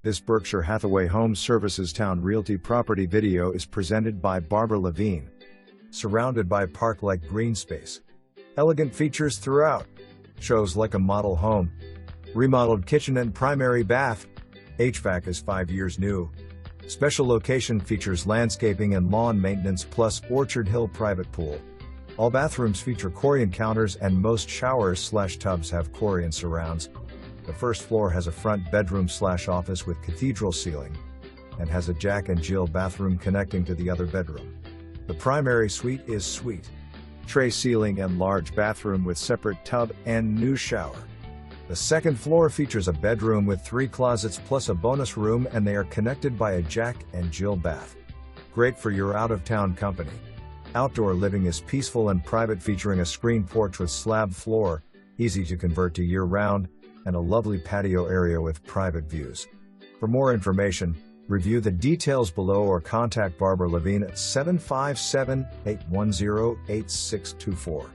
This Berkshire Hathaway HomeServices Towne Realty property video is presented by Barbara Levine. Surrounded by park-like green space. Elegant features throughout. Shows like a model home. Remodeled kitchen and primary bath. HVAC is 5 years new. Special location features landscaping and lawn maintenance plus Orchard Hill private pool. All bathrooms feature Corian counters and most showers/tubs have Corian surrounds. The first floor has a front bedroom/office with cathedral ceiling and has a Jack and Jill bathroom connecting to the other bedroom. The primary suite is suite, tray ceiling and large bathroom with separate tub and new shower. The second floor features a bedroom with 3 closets plus a bonus room, and they are connected by a Jack and Jill bath. Great for your out-of-town company. Outdoor living is peaceful and private, featuring a screen porch with slab floor, easy to convert to year-round, and a lovely patio area with private views. For more information, review the details below or contact Barbara Levine at 757-810-8624.